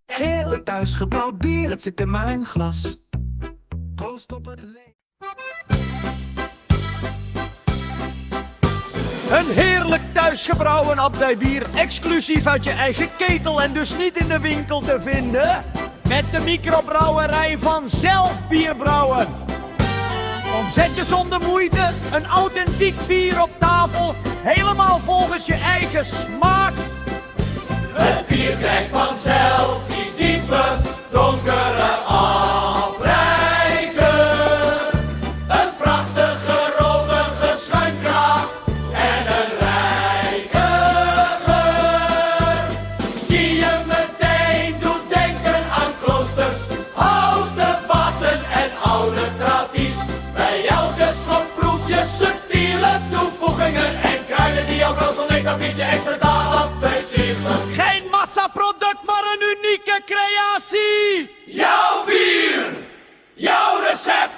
Heerlijk thuisgebrouwd bier, het zit in mijn glas. Proost op het leven. Een heerlijk thuisgebrouwen abdijbier, exclusief uit je eigen ketel en dus niet in de winkel te vinden. Met de microbrouwerij van Zelfbierbrouwen. Omzet je zonder moeite een authentiek bier op tafel, helemaal volgens je eigen smaak. Het bier krijgt vanzelf die diepe, donkere afrijker. Een prachtige, romige schuimkraag en een rijke geur. Die je meteen doet denken aan kloosters, houten vatten en oude tradities. Bij elke schok proef je subtiele toevoegingen en kruiden die jouw brouwsel dat biertje extra appetieven. Geen massaproduct, maar een unieke creatie. Jouw bier, jouw recept.